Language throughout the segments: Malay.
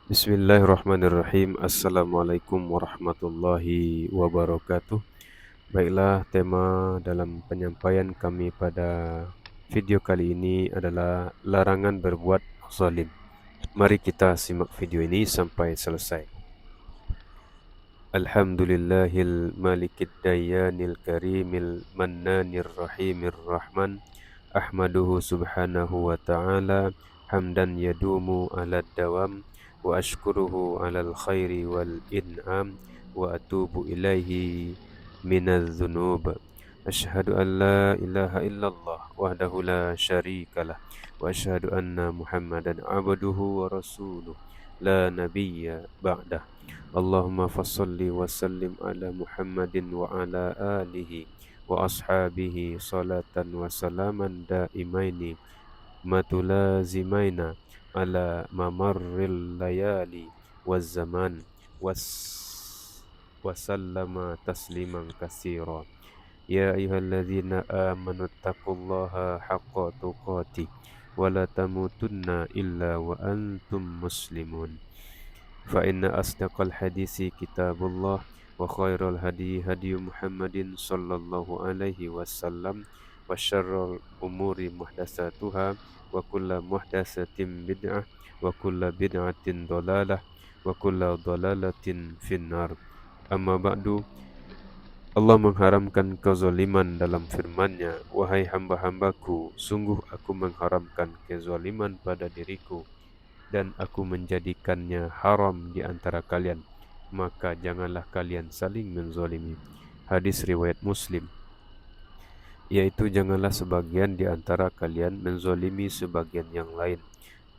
Bismillahirrahmanirrahim. Assalamualaikum warahmatullahi wabarakatuh. Baiklah, tema dalam penyampaian kami pada video kali ini adalah larangan berbuat zalim. Mari kita simak video ini sampai selesai. Alhamdulillahil malikid dayyanil karimil mannanir rahimir rahman. Ahmaduhu subhanahu wa ta'ala hamdan yadumu ala dawam wa ashkuruhu ala al-khairi wal in'am wa atubu ilaihi minadh dhunub. Ashhadu an la ilaha illallah wahdahu la syarikalah wa ashhadu anna Muhammadan abduhu wa rasuluh la nabiyya ba'dah. Allahumma fassalli wa sallim ala Muhammadin wa ala alihi wa ashabihi salatan wa salaman daimaini matulazimaina ala mamarril layali waz zaman wasallama tasliman katsira. Ya ayyuhalladzina amanu taqullaha haqqa tuqatih wa la tamutunna illa wa antum muslimun. Fa inna asdaqal hadisi kitabullah wa khairal hadi hadi Muhammadin sallallahu alaihi wasallam wa syarrul umuri muhdatsatuha wa kullu muhdatsatin bid'ah wa kullu bid'atin dhalalah wa kullu dhalalatin finnar. Amma ba'du. Allah mengharamkan kezaliman dalam firman-Nya, wahai hamba-hambaku, sungguh aku mengharamkan kezaliman pada diriku dan aku menjadikannya haram di antara kalian, maka janganlah kalian saling menzalimi. Hadis riwayat Muslim. Yaitu janganlah sebagian di antara kalian menzalimi sebagian yang lain.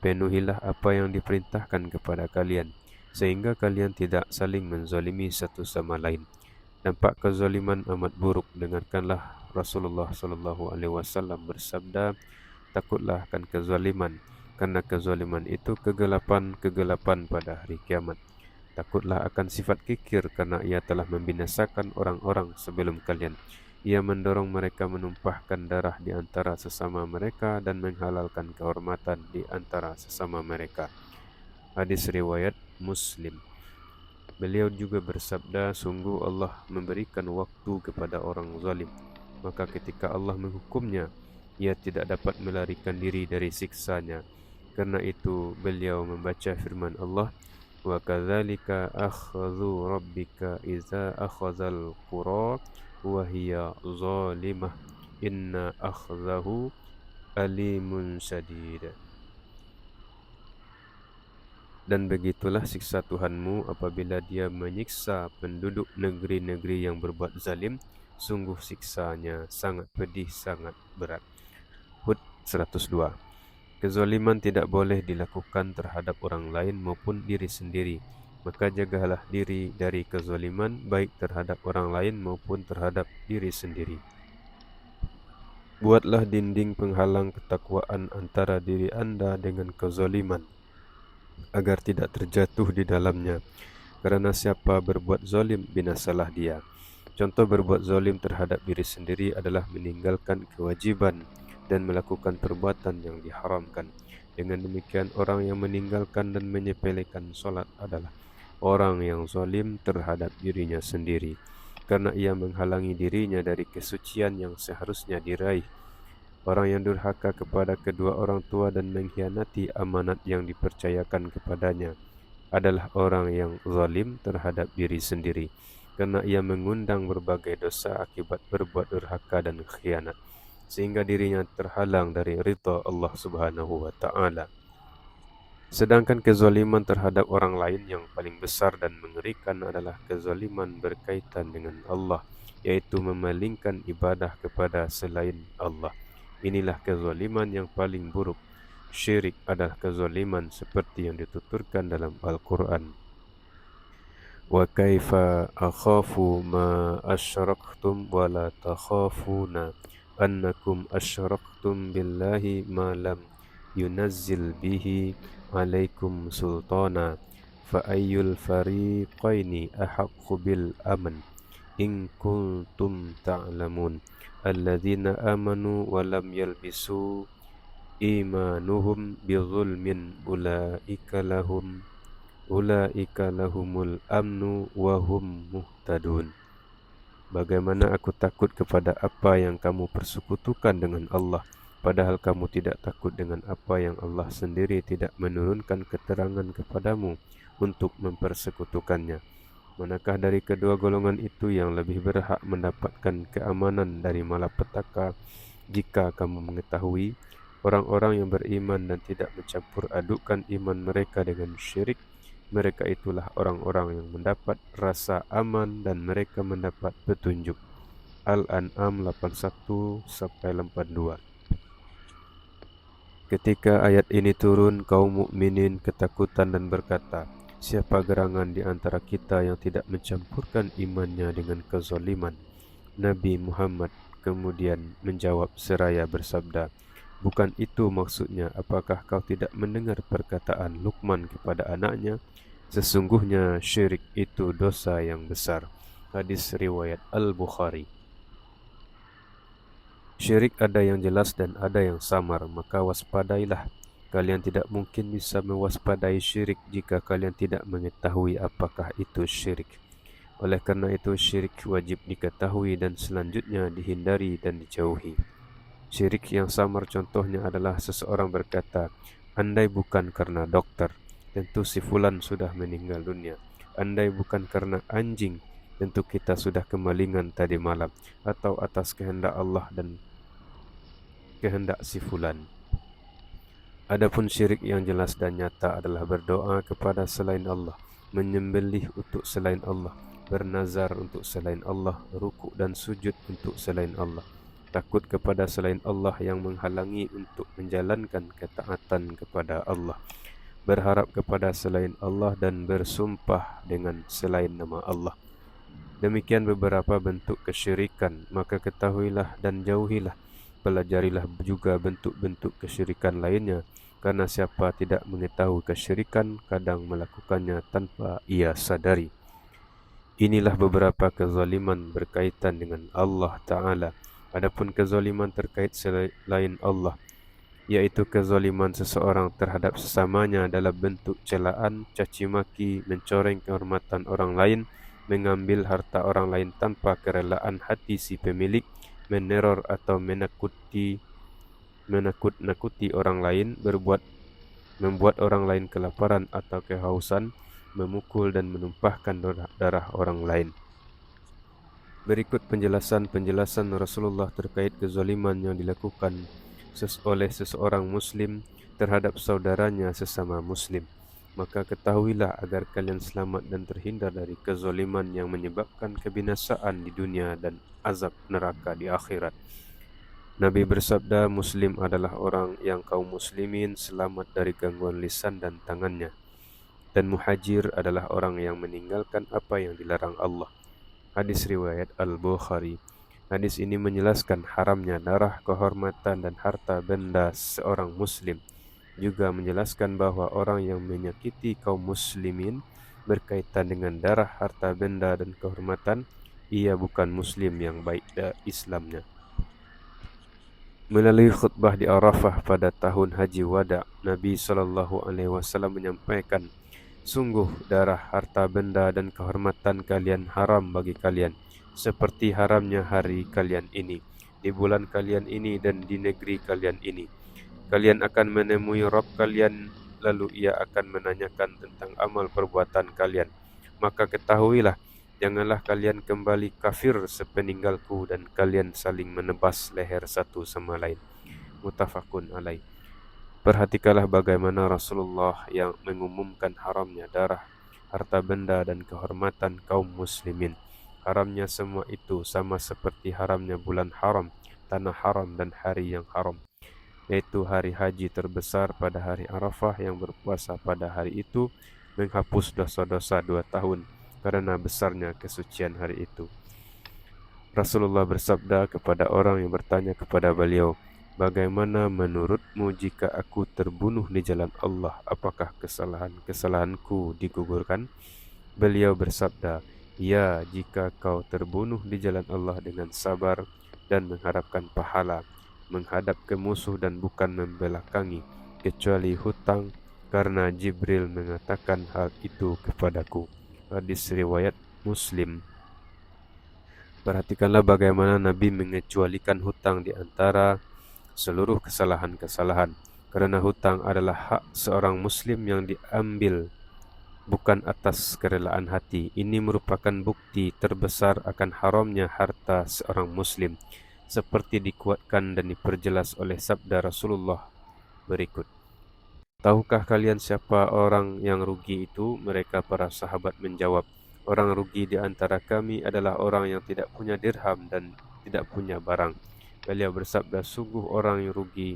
Penuhilah apa yang diperintahkan kepada kalian, sehingga kalian tidak saling menzalimi satu sama lain. Dampak kezaliman amat buruk. Dengarkanlah Rasulullah sallallahu alaihi wasallam bersabda, takutlah akan kezaliman, karena kezaliman itu kegelapan pada hari kiamat. Takutlah akan sifat kikir, karena ia telah membinasakan orang-orang sebelum kalian. Ia mendorong mereka menumpahkan darah di antara sesama mereka dan menghalalkan kehormatan di antara sesama mereka. Hadis riwayat Muslim. Beliau juga bersabda, sungguh Allah memberikan waktu kepada orang zalim, maka ketika Allah menghukumnya, ia tidak dapat melarikan diri dari siksanya. Karena itu beliau membaca firman Allah, wa kadzalika akhdhu rabbika idza akhadzal qura wa hiya zalimah inna akhdahu alimun syadid. Dan begitulah siksa Tuhanmu apabila dia menyiksa penduduk negeri-negeri yang berbuat zalim, sungguh siksanya sangat pedih, sangat berat. Hud 102. Kezaliman tidak boleh dilakukan terhadap orang lain maupun diri sendiri. Maka jagalah diri dari kezaliman, baik terhadap orang lain maupun terhadap diri sendiri. Buatlah dinding penghalang ketakwaan antara diri Anda dengan kezaliman, agar tidak terjatuh di dalamnya. Karena siapa berbuat zalim, binasalah dia. Contoh berbuat zalim terhadap diri sendiri adalah meninggalkan kewajiban dan melakukan perbuatan yang diharamkan. Dengan demikian, orang yang meninggalkan dan menyepelekan solat adalah orang yang zalim terhadap dirinya sendiri, karena ia menghalangi dirinya dari kesucian yang seharusnya diraih. Orang yang durhaka kepada kedua orang tua dan mengkhianati amanat yang dipercayakan kepadanya adalah orang yang zalim terhadap diri sendiri, karena ia mengundang berbagai dosa akibat berbuat durhaka dan khianat, sehingga dirinya terhalang dari ridha Allah Subhanahu wa ta'ala. Sedangkan kezaliman terhadap orang lain yang paling besar dan mengerikan adalah kezaliman berkaitan dengan Allah, yaitu memalingkan ibadah kepada selain Allah. Inilah kezaliman yang paling buruk. Syirik adalah kezaliman seperti yang dituturkan dalam Al-Quran. Wa kaifa akhafu ma asyraktum wa la takhafuna annakum asyraktum billahi ma lam yunazzil bihi alaikum sultana fa ayyul fariqaini ahaqqu bil aman in kuntum ta'lamun. Alladzina amanu wa lam yalbisu imanuhum bizulmin ulaika lahum ulaika lahumul amnu wa hum muhtadun. Bagaimana aku takut kepada apa yang kamu persekutukan dengan Allah, padahal kamu tidak takut dengan apa yang Allah sendiri tidak menurunkan keterangan kepadamu untuk mempersekutukannya. Manakah dari kedua golongan itu yang lebih berhak mendapatkan keamanan dari malapetaka? Jika kamu mengetahui orang-orang yang beriman dan tidak mencampur adukkan iman mereka dengan syirik, mereka itulah orang-orang yang mendapat rasa aman dan mereka mendapat petunjuk. Al-An'am 81-82. Ketika ayat ini turun, kaum mukminin ketakutan dan berkata, siapa gerangan di antara kita yang tidak mencampurkan imannya dengan kezaliman? Nabi Muhammad kemudian menjawab seraya bersabda, bukan itu maksudnya, apakah kau tidak mendengar perkataan Luqman kepada anaknya? Sesungguhnya syirik itu dosa yang besar. Hadis riwayat Al-Bukhari. Syirik ada yang jelas dan ada yang samar, maka waspadailah. Kalian tidak mungkin bisa mewaspadai syirik jika kalian tidak mengetahui apakah itu syirik. Oleh karena itu syirik wajib diketahui dan selanjutnya dihindari dan dijauhi. Syirik yang samar contohnya adalah seseorang berkata, andai bukan karena dokter, tentu si fulan sudah meninggal dunia. Andai bukan karena anjing, tentu kita sudah kemalingan tadi malam. Atau atas kehendak Allah dan kehendak si fulan. Adapun syirik yang jelas dan nyata adalah berdoa kepada selain Allah, menyembelih untuk selain Allah, bernazar untuk selain Allah, rukuk dan sujud untuk selain Allah, takut kepada selain Allah yang menghalangi untuk menjalankan ketaatan kepada Allah, berharap kepada selain Allah dan bersumpah dengan selain nama Allah. Demikian beberapa bentuk kesyirikan, maka ketahuilah dan jauhilah. Pelajarilah juga bentuk-bentuk kesyirikan lainnya, karena siapa tidak mengetahui kesyirikan kadang melakukannya tanpa ia sadari. Inilah beberapa kezaliman berkaitan dengan Allah Ta'ala. Adapun kezaliman terkait selain Allah, yaitu kezaliman seseorang terhadap sesamanya dalam bentuk celaan, caci maki, mencoreng kehormatan orang lain, mengambil harta orang lain tanpa kerelaan hati si pemilik, meneror atau menakut-nakuti orang lain, membuat orang lain kelaparan atau kehausan, memukul dan menumpahkan darah orang lain. Berikut penjelasan Rasulullah terkait kezaliman yang dilakukan oleh seseorang muslim terhadap saudaranya sesama muslim. Maka ketahuilah agar kalian selamat dan terhindar dari kezaliman yang menyebabkan kebinasaan di dunia dan azab neraka di akhirat. Nabi bersabda, muslim adalah orang yang kaum muslimin selamat dari gangguan lisan dan tangannya. Dan muhajir adalah orang yang meninggalkan apa yang dilarang Allah. Hadis riwayat Al-Bukhari. Hadis ini menjelaskan haramnya darah, kehormatan dan harta benda seorang muslim. Juga menjelaskan bahwa orang yang menyakiti kaum muslimin berkaitan dengan darah, harta benda dan kehormatan, ia bukan muslim yang baik Islamnya. Melalui khutbah di Arafah pada tahun Haji Wada, Nabi SAW menyampaikan, sungguh darah, harta benda dan kehormatan kalian haram bagi kalian, seperti haramnya hari kalian ini, di bulan kalian ini dan di negeri kalian ini. Kalian akan menemui Rabb kalian, lalu ia akan menanyakan tentang amal perbuatan kalian. Maka ketahuilah, janganlah kalian kembali kafir sepeninggalku dan kalian saling menebas leher satu sama lain. Muttafaqun alaih. Perhatikanlah bagaimana Rasulullah yang mengumumkan haramnya darah, harta benda dan kehormatan kaum muslimin. Haramnya semua itu sama seperti haramnya bulan haram, tanah haram dan hari yang haram, yaitu hari haji terbesar pada hari Arafah yang berpuasa pada hari itu menghapus dosa-dosa 2 tahun karena besarnya kesucian hari itu. Rasulullah bersabda kepada orang yang bertanya kepada beliau, bagaimana menurutmu jika aku terbunuh di jalan Allah, apakah kesalahanku digugurkan? Beliau bersabda, ya, jika kau terbunuh di jalan Allah dengan sabar dan mengharapkan pahala, menghadap ke musuh dan bukan membelakangi, kecuali hutang, karena Jibril mengatakan hal itu kepadaku. Hadis riwayat Muslim. Perhatikanlah bagaimana Nabi mengecualikan hutang di antara seluruh kesalahan-kesalahan, karena hutang adalah hak seorang muslim yang diambil bukan atas kerelaan hati. Ini merupakan bukti terbesar akan haramnya harta seorang muslim, seperti dikuatkan dan diperjelas oleh sabda Rasulullah berikut. Tahukah kalian siapa orang yang rugi itu? Mereka para sahabat menjawab, orang rugi di antara kami adalah orang yang tidak punya dirham dan tidak punya barang. Beliau bersabda, sungguh orang yang rugi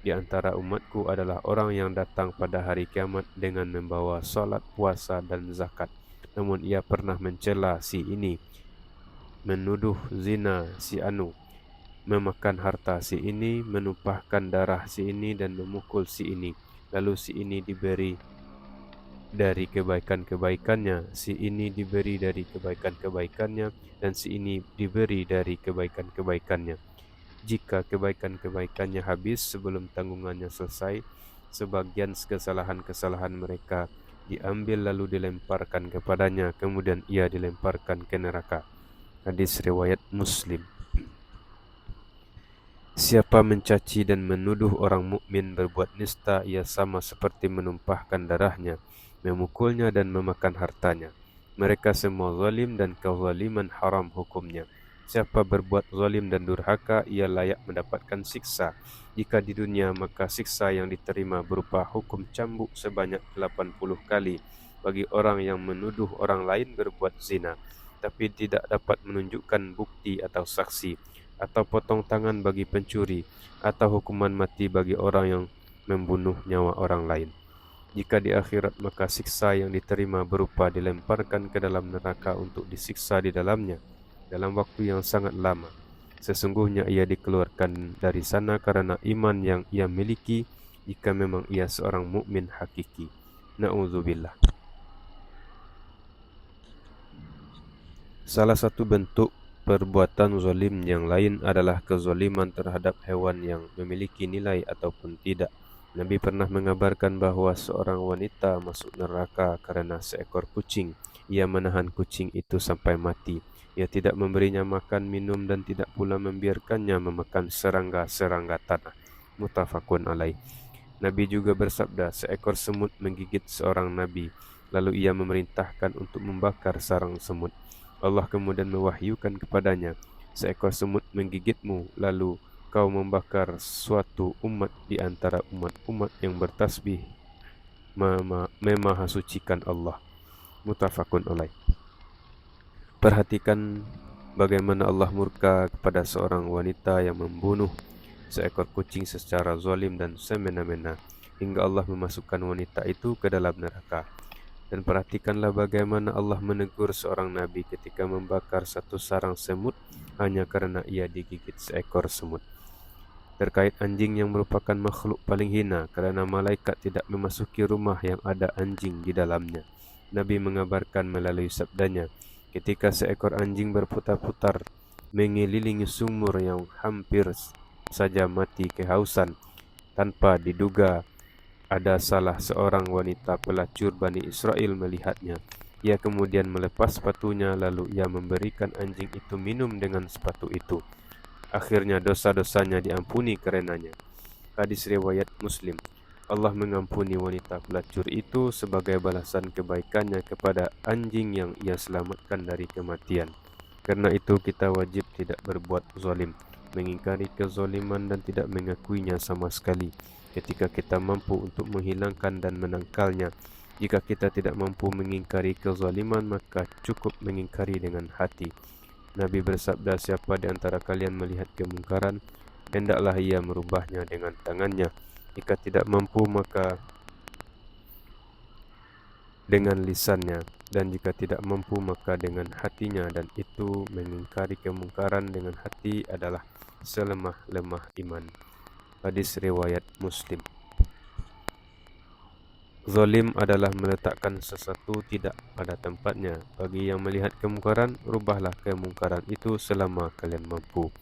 di antara umatku adalah orang yang datang pada hari kiamat dengan membawa salat, puasa dan zakat. Namun ia pernah mencela si ini, menuduh zina si anu, memakan harta si ini, menumpahkan darah si ini dan memukul si ini. Lalu si ini diberi dari kebaikan-kebaikannya, si ini diberi dari kebaikan-kebaikannya, dan si ini diberi dari kebaikan-kebaikannya. Jika kebaikan-kebaikannya habis sebelum tanggungannya selesai, sebagian kesalahan-kesalahan mereka diambil lalu dilemparkan kepadanya, kemudian ia dilemparkan ke neraka. Hadis riwayat Muslim. Siapa mencaci dan menuduh orang mukmin berbuat nista, ia sama seperti menumpahkan darahnya, memukulnya dan memakan hartanya. Mereka semua zalim dan kezaliman haram hukumnya. Siapa berbuat zalim dan durhaka, ia layak mendapatkan siksa. Jika di dunia, maka siksa yang diterima berupa hukum cambuk sebanyak 80 kali bagi orang yang menuduh orang lain berbuat zina, tapi tidak dapat menunjukkan bukti atau saksi, atau potong tangan bagi pencuri, atau hukuman mati bagi orang yang membunuh nyawa orang lain. Jika di akhirat, maka siksa yang diterima berupa dilemparkan ke dalam neraka untuk disiksa di dalamnya dalam waktu yang sangat lama. Sesungguhnya ia dikeluarkan dari sana karena iman yang ia miliki, jika memang ia seorang mukmin hakiki. Na'udzubillah. Salah satu bentuk perbuatan zalim yang lain adalah kezaliman terhadap hewan yang memiliki nilai ataupun tidak. Nabi pernah mengabarkan bahawa seorang wanita masuk neraka karena seekor kucing. Ia menahan kucing itu sampai mati. Ia tidak memberinya makan, minum dan tidak pula membiarkannya memakan serangga-serangga tanah. Muttafaqun alaih. Nabi juga bersabda, seekor semut menggigit seorang nabi, lalu ia memerintahkan untuk membakar sarang semut. Allah kemudian mewahyukan kepadanya, seekor semut menggigitmu, lalu kau membakar suatu umat di antara umat-umat yang bertasbih memahasucikan Allah. Muttafaqun alaih. Perhatikan bagaimana Allah murka kepada seorang wanita yang membunuh seekor kucing secara zalim dan semena-mena, hingga Allah memasukkan wanita itu ke dalam neraka. Dan perhatikanlah bagaimana Allah menegur seorang nabi ketika membakar satu sarang semut hanya karena ia digigit seekor semut. Terkait anjing yang merupakan makhluk paling hina kerana malaikat tidak memasuki rumah yang ada anjing di dalamnya. Nabi mengabarkan melalui sabdanya, ketika seekor anjing berputar-putar mengelilingi sumur yang hampir saja mati kehausan, tanpa diduga ada salah seorang wanita pelacur Bani Israel melihatnya. Ia kemudian melepas sepatunya, lalu ia memberikan anjing itu minum dengan sepatu itu. Akhirnya dosa-dosanya diampuni karenanya. Hadis riwayat Muslim. Allah mengampuni wanita pelacur itu sebagai balasan kebaikannya kepada anjing yang ia selamatkan dari kematian. Karena itu kita wajib tidak berbuat zalim, mengingkari kezaliman dan tidak mengakuinya sama sekali. Ketika kita mampu untuk menghilangkan dan menangkalnya. Jika kita tidak mampu mengingkari kezaliman, maka cukup mengingkari dengan hati. Nabi bersabda, siapa di antara kalian melihat kemungkaran, hendaklah ia merubahnya dengan tangannya. Jika tidak mampu, maka dengan lisannya, dan jika tidak mampu, maka dengan hatinya. Dan itu mengingkari kemungkaran dengan hati adalah selemah-lemah iman. Hadis riwayat Muslim. Zalim adalah meletakkan sesuatu tidak pada tempatnya. Bagi yang melihat kemungkaran, rubahlah kemungkaran itu selama kalian mampu.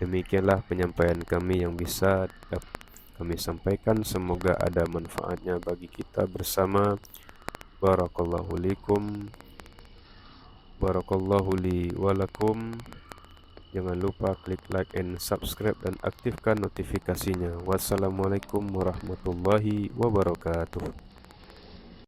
Demikianlah penyampaian kami yang bisa kami sampaikan. Semoga ada manfaatnya bagi kita bersama. Barakallahu likum, barakallahu li walakum. Jangan lupa klik like and subscribe dan aktifkan notifikasinya. Wassalamualaikum warahmatullahi wabarakatuh.